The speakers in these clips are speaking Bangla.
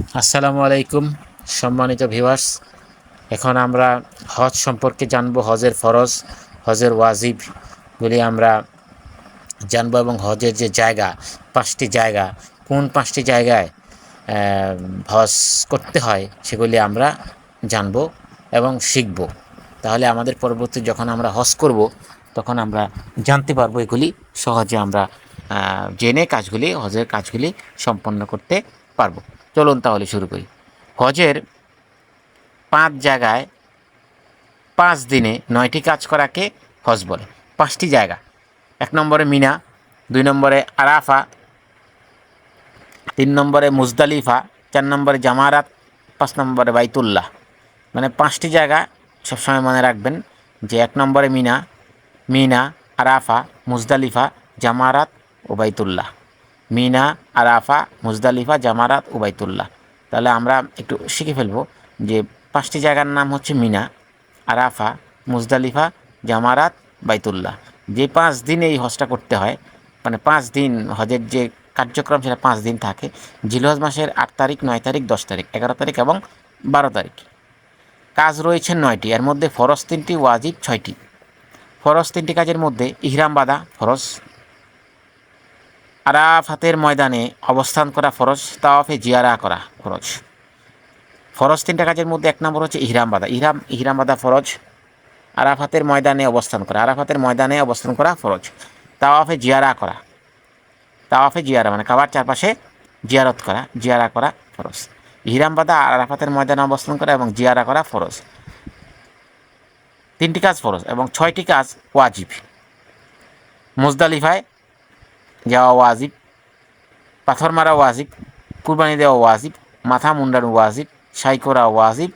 আসসালামু আলাইকুম সম্মানিত ভিউয়ার্স। এখন আমরা হজ সম্পর্কে জানব, হজের ফরজ, হজের ওয়াজিবগুলি আমরা জানব এবং হজের যে জায়গা, 5টি জায়গা, কোন 5টি জায়গায় হজ করতে হয় সেগুলি আমরা জানব এবং শিখব। তাহলে আমাদের পরবর্তী যখন আমরা হজ করব তখন আমরা জানতে পারবো, এগুলি সহজে আমরা জেনে হজের কাজগুলি সম্পন্ন করতে পারবো। চলুন তাহলে শুরু করি। হজের 5 জায়গায় 5 দিনে 9টি কাজ করাকে হজ বলে। 5টি জায়গা: 1 নম্বরে মিনা, 2 নম্বরে আরাফা, 3 নম্বরে মুজদালিফা, 4 নম্বরে জামারাত, 5 নম্বরে বাইতুল্লাহ। মানে 5টি জায়গা সবসময় মনে রাখবেন যে 1 নম্বরে মিনা, আরাফা, মুজদালিফা, জামারাত ও বাইতুল্লাহ। মিনা, আরাফা, মুজদালিফা, জামারাত ও বাইতুল্লাহ। তাহলে আমরা একটু শিখে ফেলবো যে 5টি জায়গার নাম হচ্ছে মিনা, আরাফা, মুজদালিফা, জামারাত, বাইতুল্লাহ। যে 5 দিন এই হজটা করতে হয়, মানে 5 দিন হজের যে কার্যক্রম সেটা 5 দিন থাকে। জিলহজ মাসের 8 তারিখ, 9 তারিখ, 10 তারিখ, 11 তারিখ এবং 12 তারিখ। কাজ রয়েছে 9টি, এর মধ্যে ফরজ 3টি, ওয়াজিব 6টি। ফরজ 3টি কাজের মধ্যে ইহরাম বাঁধা ফরজ, আরাফাতের ময়দানে অবস্থান করা ফরজ, তাওয়াফে জিয়ারা করা ফরজ। ফরজ 3টা কাজের মধ্যে 1 নম্বর হচ্ছে ইহরাম বাঁধা। ইহরাম বাঁধা ফরজ। আরাফাতের ময়দানে অবস্থান করা ফরজ। তাওয়াফে জিয়ারা মানে কাবার চারপাশে জিয়ারা করা ফরজ। ইহরাম বাঁধা, আরাফাতের ময়দানে অবস্থান করা এবং জিয়ারা করা ফরজ। 3টি কাজ ফরজ এবং 6টি কাজ ওয়াজিব। মুজদালিফায় যাওয়া ওয়াজিব, পাথর মারা ওয়াজিব, কুরবানি দেওয়া ওয়াজিব, মাথা মুন্ডানো ওয়াজিব, সাই করা ওয়াজিব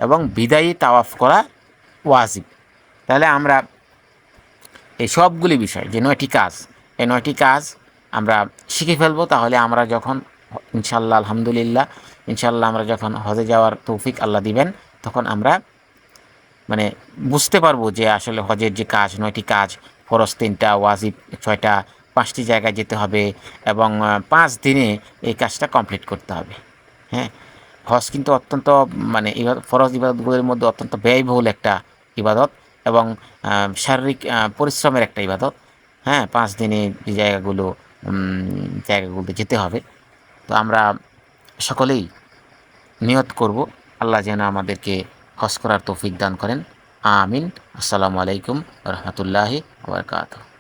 এবং বিদায়ী তাওয়াফ করা ওয়াজিব। তাহলে আমরা এই সবগুলি বিষয়, যে 9টি কাজ, এই 9টি কাজ আমরা শিখে ফেলবো। তাহলে আমরা যখন ইনশাল্লাহ, আলহামদুলিল্লাহ, ইনশাল্লাহ আমরা যখন হজে যাওয়ার তৌফিক আল্লাহ দিবেন, তখন আমরা মানে বুঝতে পারবো যে আসলে হজের যে কাজ, 9টি কাজ, ফরজ 3টা, ওয়াজিব 6টা, 5টি জায়গায় যেতে হবে এবং 5 দিনে এই কাজটা কমপ্লিট করতে হবে। হ্যাঁ, হজ কিন্তু অত্যন্ত মানে ফরজ ইবাদতগুলোর মধ্যে অত্যন্ত ব্যয়বহুল একটা ইবাদত এবং শারীরিক পরিশ্রমের একটা ইবাদত। হ্যাঁ, 5 দিনে যে জায়গাগুলোতে যেতে হবে। তো আমরা সকলেই নিয়ত করব আল্লাহ যেন আমাদেরকে হজ করার তৌফিক দান করেন। আমিন। আসসালামু আলাইকুম ওয়া রাহমাতুল্লাহি ওয়া বারাকাতুহু।